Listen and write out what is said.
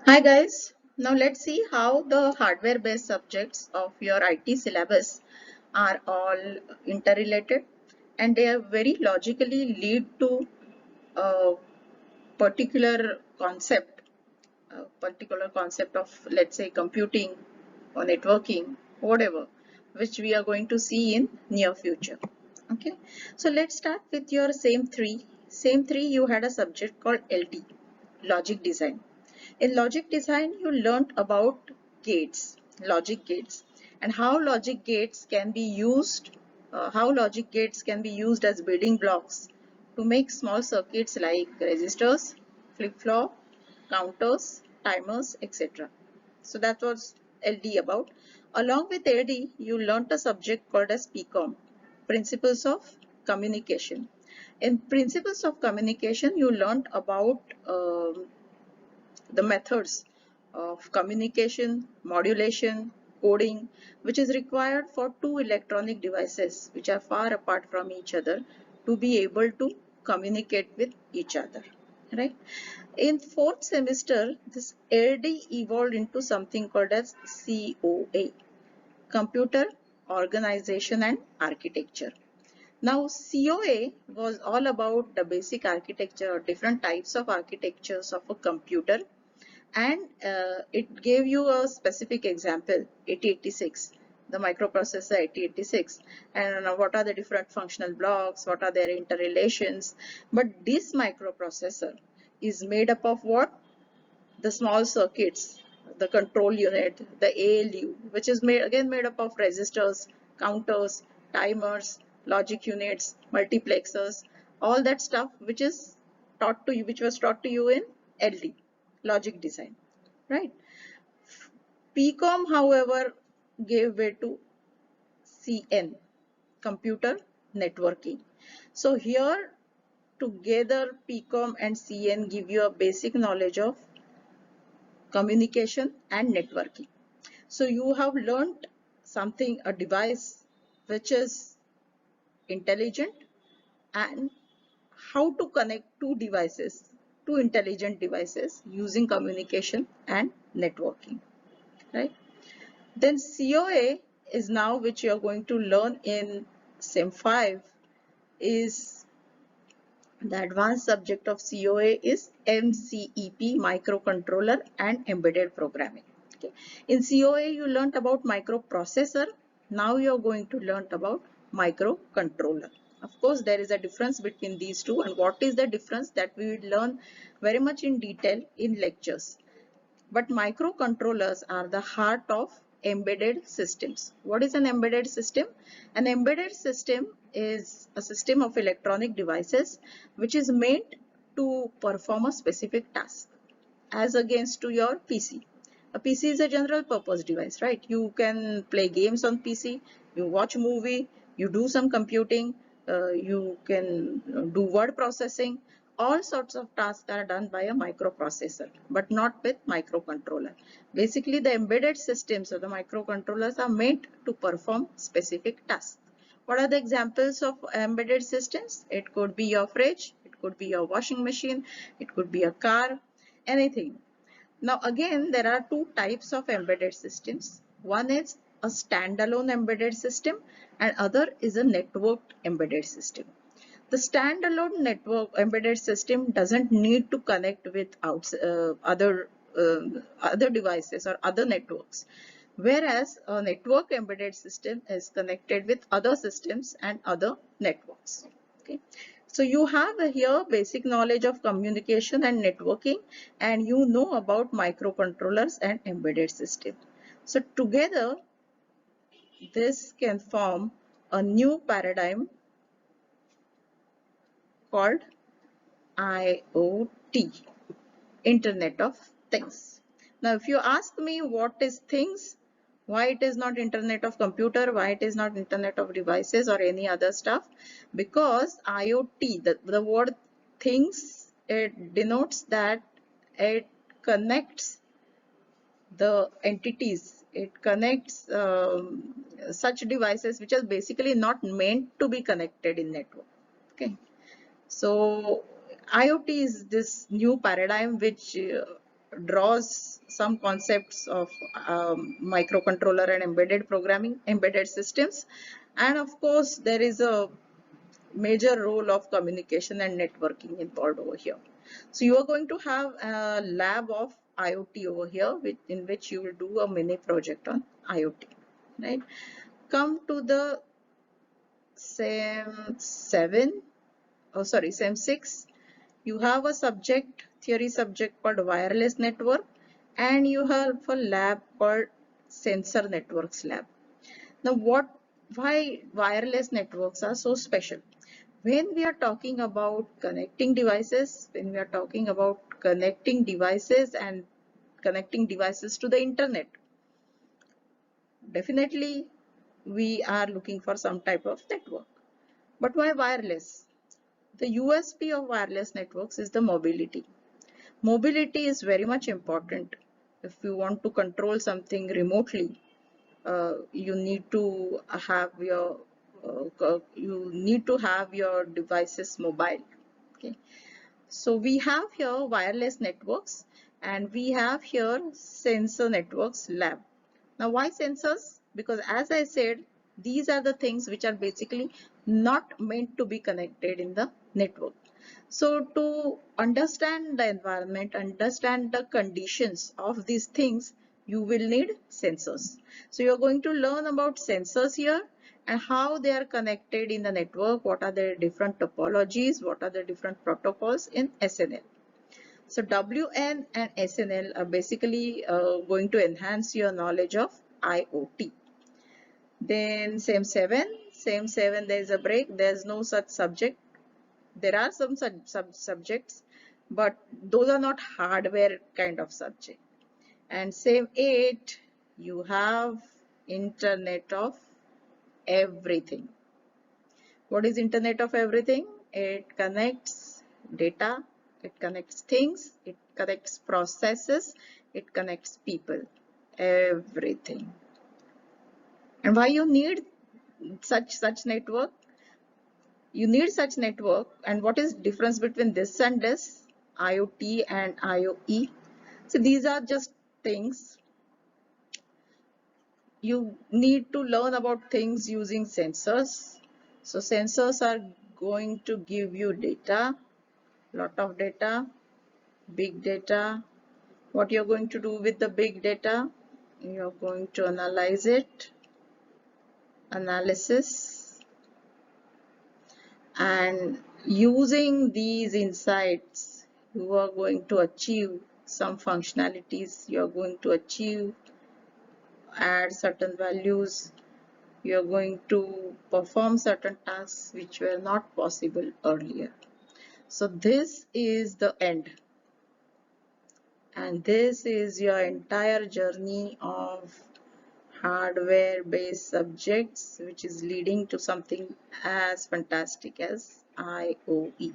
Hi guys, now let's see how the hardware based subjects of your IT syllabus are all interrelated and they are very logically lead to a particular concept, of let's say computing or networking, whatever, which we are going to see in near future. Okay, so let's start with your same three you had a subject called LD, logic design. In logic design, you learned about logic gates, and how logic gates can be used, as building blocks to make small circuits like resistors, flip-flop, counters, timers, etc. So that was LD about. Along with LD, you learned a subject called as PCOM, Principles of Communication. In Principles of Communication, you learned about the methods of communication, modulation, coding, which is required for two electronic devices which are far apart from each other to be able to communicate with each other. Right? In fourth semester, this LD evolved into something called as COA, Computer Organization and Architecture. Now, COA was all about the basic architecture or different types of architectures of a computer, and it gave you a specific example, 8086, the microprocessor 8086, and what are the different functional blocks, what are their interrelations. But this microprocessor is made up of what? The small circuits, the control unit, the ALU, which is made up of resistors, counters, timers, logic units, multiplexers, all that stuff which was taught to you in LD, logic design, right? PCOM, however, gave way to CN, computer networking. So here together PCOM and CN give you a basic knowledge of communication and networking. So you have learned something, a device which is intelligent, and how to connect two intelligent devices using communication and networking, right? Then COA is now, which you are going to learn in SEM 5, is the advanced subject of COA is MCEP, microcontroller and embedded programming. Okay. In COA, you learned about microprocessor. Now you are going to learn about microcontroller. Of course, there is a difference between these two, and what is the difference that we will learn very much in detail in lectures. But microcontrollers are the heart of embedded systems. What is an embedded system? An embedded system is a system of electronic devices which is made to perform a specific task, as against to your PC. A PC is a general purpose device, right? You can play games on PC, you watch movie, you do some computing, you can do word processing. All sorts of tasks are done by a microprocessor, but not with microcontroller. Basically, the embedded systems or the microcontrollers are made to perform specific tasks. What are the examples of embedded systems? It could be your fridge, it could be your washing machine, it could be a car, anything. Now again, there are two types of embedded systems. One is a standalone embedded system and other is a networked embedded system. The standalone network embedded system doesn't need to connect with other devices or other networks, whereas a network embedded system is connected with other systems and other networks. Okay. So you have here basic knowledge of communication and networking, and you know about microcontrollers and embedded system. So together this can form a new paradigm called IoT, Internet of Things. Now, if you ask me what is things, why it is not Internet of Computer, why it is not Internet of Devices or any other stuff, because IoT, the word things, it denotes that it connects the entities, it connects such devices which are basically not meant to be connected in network. Okay. So IoT is this new paradigm which draws some concepts of microcontroller and embedded programming, embedded systems. And of course, there is a major role of communication and networking involved over here. So you are going to have a lab of IoT over here, in which you will do a mini project on IoT, right? Come to the SEM 7, oh sorry, SEM 6. You have a theory subject called wireless network, and you have a lab called sensor networks lab. Now why wireless networks are so special? When we are talking about connecting devices, when we are talking about connecting devices and connecting devices to the internet, definitely we are looking for some type of network. But why wireless? The USP of wireless networks is the mobility. Mobility is very much important. If you want to control something remotely, you need to have your devices mobile. Okay. So we have here wireless networks, and we have here sensor networks lab. Now why sensors? Because as I said, these are the things which are basically not meant to be connected in the network. So to understand the environment, understand the conditions of these things, you will need sensors. So you're going to learn about sensors here and how they are connected in the network, what are the different topologies, what are the different protocols in SNL. So WN and SNL are basically going to enhance your knowledge of IoT. Then SEM 7, there is a break, there's no such subject. There are some subjects, but those are not hardware kind of subject. And SEM 8, you have Internet of Everything. What is Internet of Everything? It connects data, it connects things, it connects processes, it connects people, everything. And why you need such network? You need such network. And what is difference between this and this, IoT and IoE? So these are just things. You need to learn about things using sensors. So sensors are going to give you data, lot of data, big data. What you're going to do with the big data? You're going to analyze it, analysis, and using these insights, you are going to achieve some functionalities. You are going to add certain values. You are going to perform certain tasks which were not possible earlier. So this is the end. And this is your entire journey of hardware based subjects, which is leading to something as fantastic as IoE.